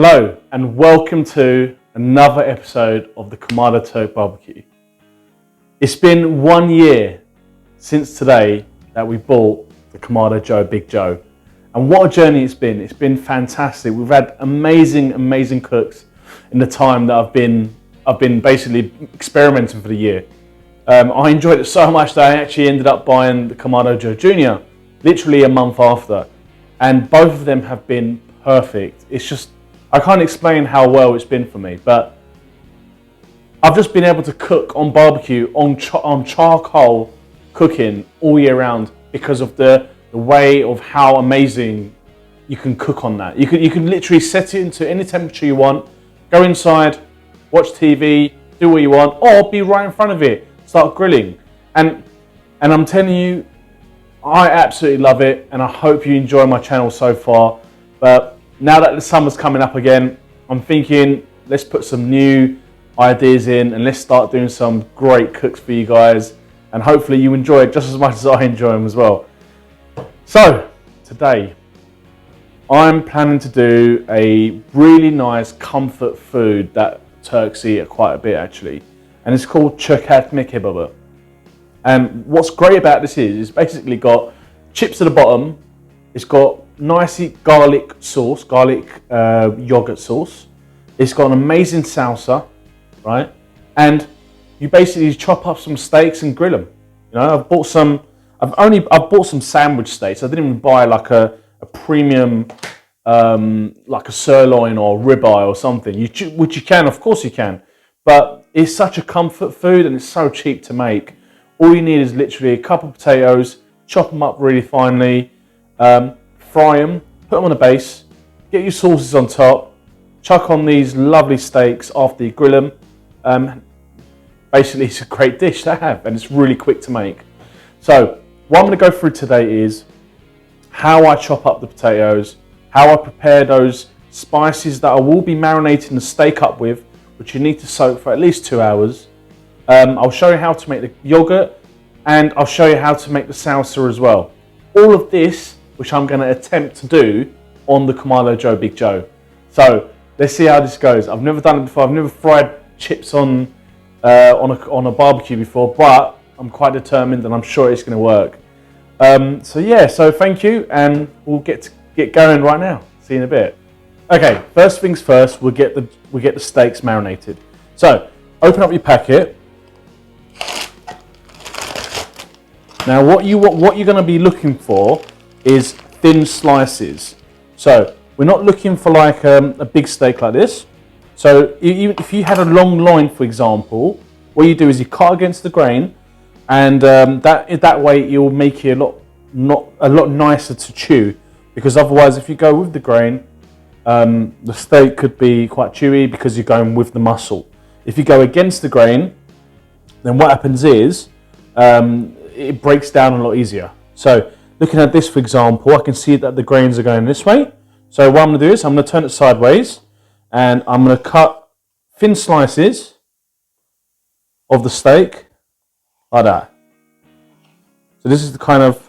Hello and welcome to another episode of the Kamado Turk barbecue. It's been 1 year since today that we bought the Kamado Joe Big Joe, and what a journey it's been. It's been fantastic. We've had amazing cooks in the time that I've been basically experimenting for the year. I enjoyed it so much that I actually ended up buying the Kamado Joe Jr. literally a month after, and both of them have been perfect. It's just, I can't explain how well it's been for me, but I've just been able to cook on barbecue, on charcoal cooking all year round because of the way of how amazing you can cook on that. You can literally set it into any temperature you want, go inside, watch TV, do what you want, or be right in front of it, start grilling. And I'm telling you, I absolutely love it, and I hope you enjoy my channel so far. But now that the summer's coming up again, I'm thinking let's put some new ideas in and let's start doing some great cooks for you guys, and hopefully you enjoy it just as much as I enjoy them as well. So today I'm planning to do a really nice comfort food that Turks eat quite a bit actually, and it's called Çökertme Kebabı. And what's great about this is it's basically got chips at the bottom, it's got nicey garlic sauce, yogurt sauce. It's got an amazing salsa, right? And you basically chop up some steaks and grill them. You know, I've bought some sandwich steaks. I didn't even buy like a premium, like a sirloin or ribeye or something. Which you can, of course you can, but it's such a comfort food and it's so cheap to make. All you need is literally a couple of potatoes, chop them up really finely. Fry them, put them on a base, get your sauces on top, chuck on these lovely steaks after you grill them. Basically, it's a great dish to have and it's really quick to make. So what I'm going to go through today is how I chop up the potatoes, how I prepare those spices that I will be marinating the steak up with, which you need to soak for at least 2 hours. I'll show you how to make the yogurt, and I'll show you how to make the salsa as well. All of this which I'm going to attempt to do on the Kamado Joe Big Joe. So let's see how this goes. I've never done it before. I've never fried chips on a barbecue before, but I'm quite determined and I'm sure it's going to work. So thank you, and we'll get going right now. See you in a bit. Okay, first things first, we'll get the steaks marinated. So open up your packet. Now what you're going to be looking for is thin slices. So we're not looking for like a big steak like this. So if you had a long loin, for example, what you do is you cut against the grain, and that way it will make it a lot nicer to chew. Because otherwise, if you go with the grain, the steak could be quite chewy because you're going with the muscle. If you go against the grain, then what happens is it breaks down a lot easier. So looking at this, for example, I can see that the grains are going this way. So what I'm going to do is I'm going to turn it sideways, and I'm going to cut thin slices of the steak like that. So this is the kind of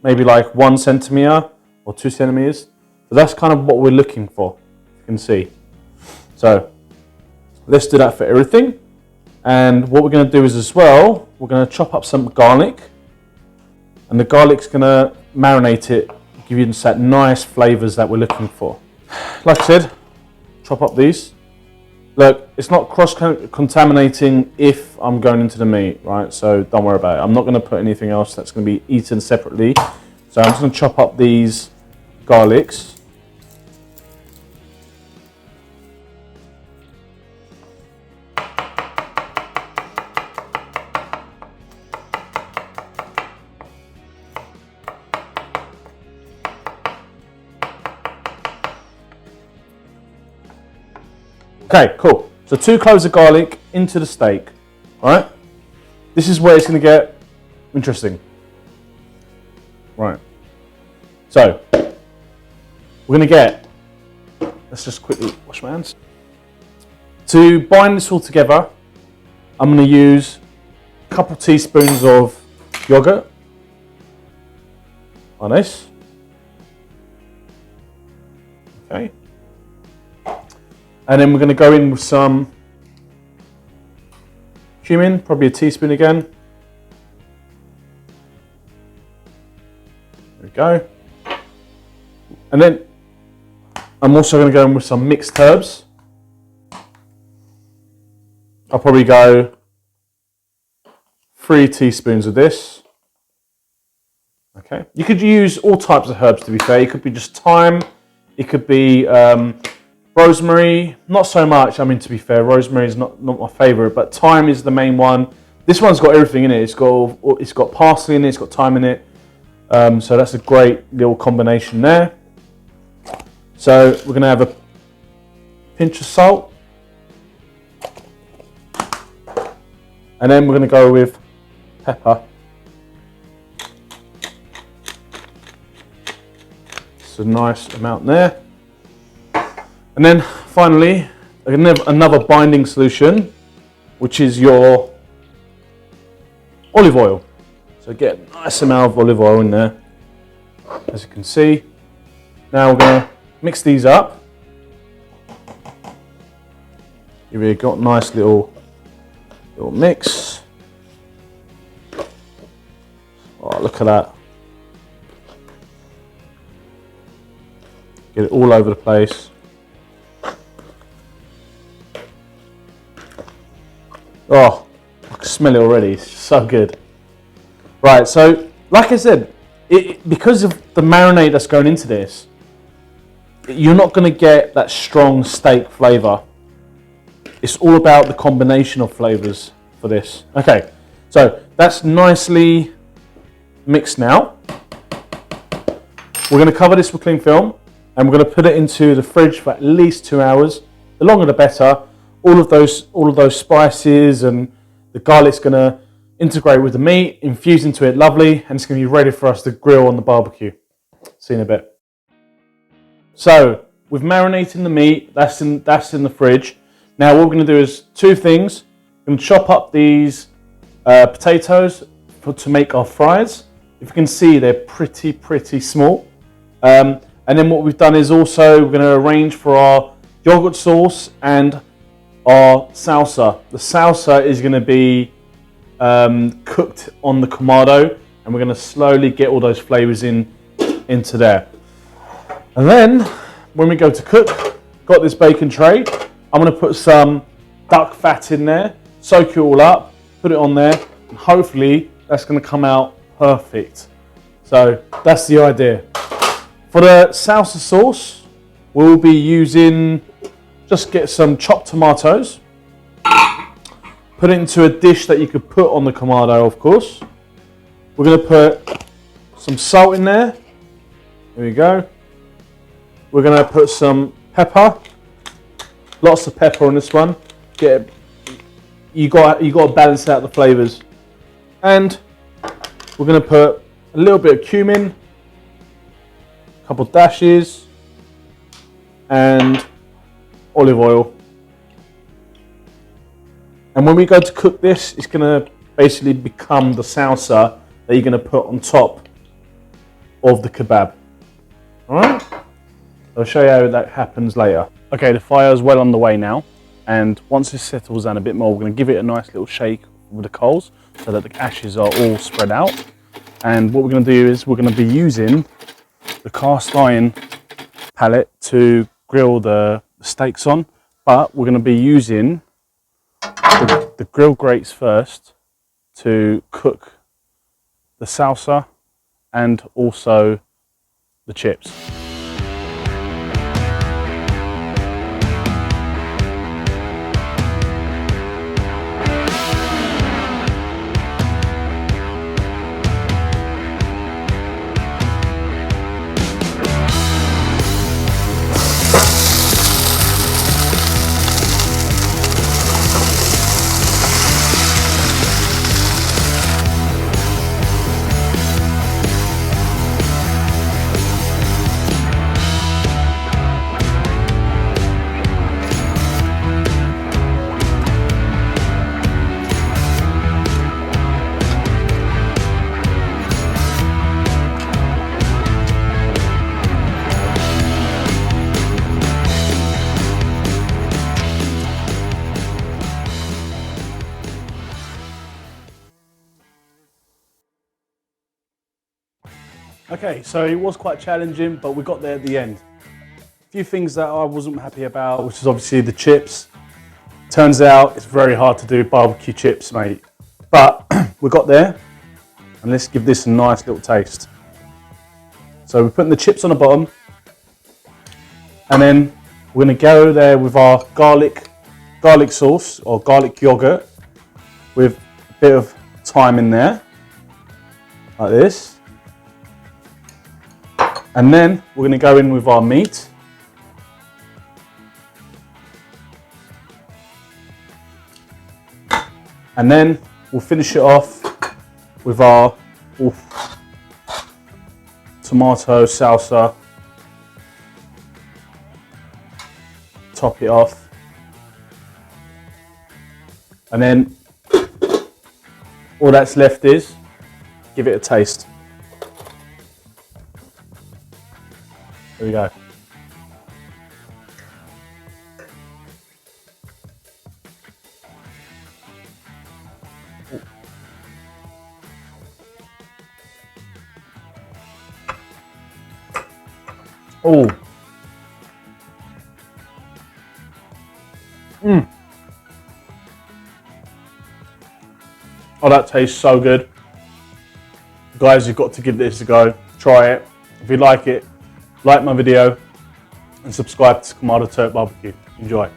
maybe like 1 centimeter or 2 centimeters. So that's kind of what we're looking for, you can see. So let's do that for everything. And what we're going to do is as well, we're going to chop up some garlic. And the garlic's going to marinate it, give you that nice flavours that we're looking for. Like I said, chop up these. Look, it's not cross-contaminating if I'm going into the meat, right? So don't worry about it. I'm not going to put anything else that's going to be eaten separately. So I'm just going to chop up these garlics. Okay, cool. So 2 cloves of garlic into the steak, all right? This is where it's going to get interesting. Right. So we're going to get, let's just quickly wash my hands. To bind this all together, I'm going to use a couple teaspoons of yogurt on this. Okay. And then we're going to go in with some cumin, probably a teaspoon again. There we go. And then I'm also going to go in with some mixed herbs. I'll probably go 3 teaspoons of this. Okay. You could use all types of herbs, to be fair. It could be just thyme. It could be rosemary. Not so much. I mean, to be fair, rosemary is not my favourite, but thyme is the main one. This one's got everything in it. It's got parsley in it. It's got thyme in it. So that's a great little combination there. So we're going to have a pinch of salt. And then we're going to go with pepper. It's a nice amount there. And then finally, another binding solution, which is your olive oil. So get a nice amount of olive oil in there, as you can see. Now we're going to mix these up. You've really got a nice little mix. Oh, look at that. Get it all over the place. Oh, I can smell it already. It's so good. Right, so like I said, because of the marinade that's going into this, you're not going to get that strong steak flavour. It's all about the combination of flavours for this. Okay, so that's nicely mixed now. We're going to cover this with cling film and we're going to put it into the fridge for at least 2 hours. The longer the better. All of those spices and the garlic's going to integrate with the meat, infuse into it lovely, and it's going to be ready for us to grill on the barbecue. See you in a bit. So, we've marinating the meat, that's in the fridge. Now what we're going to do is 2 things. We're going to chop up these potatoes to make our fries. If you can see, they're pretty small. And then what we've done is also we're going to arrange for our yogurt sauce and our salsa. The salsa is going to be cooked on the Kamado, and we're going to slowly get all those flavours into there. And then when we go to cook, got this bacon tray. I'm going to put some duck fat in there, soak it all up, put it on there, and hopefully that's going to come out perfect. So that's the idea. For the salsa sauce, we'll be using, just get some chopped tomatoes, put it into a dish that you could put on the Kamado, of course. We're going to put some salt in there. There we go. We're going to put some pepper. Lots of pepper on this one. You got to balance out the flavors. And we're going to put a little bit of cumin, a couple of dashes, and olive oil. And when we go to cook this, it's going to basically become the salsa that you're going to put on top of the kebab. Alright? I'll show you how that happens later. Okay, the fire is well on the way now. And once it settles down a bit more, we're going to give it a nice little shake with the coals so that the ashes are all spread out. And what we're going to do is we're going to be using the cast iron pallet to grill the steaks on. But we're going to be using the grill grates first to cook the salsa and also the chips. Okay, so it was quite challenging, but we got there at the end. A few things that I wasn't happy about, which is obviously the chips. Turns out it's very hard to do barbecue chips, mate. But we got there, and let's give this a nice little taste. So we're putting the chips on the bottom, and then we're gonna go there with our garlic sauce or garlic yogurt with a bit of thyme in there, like this. And then we're gonna go in with our meat. And then we'll finish it off with our tomato salsa. Top it off. And then all that's left is give it a taste. There we go. Oh. Oh, that tastes so good. Guys, you've got to give this a go. Try it. If you like it, like my video and subscribe to Kamado Turk Barbecue. Enjoy.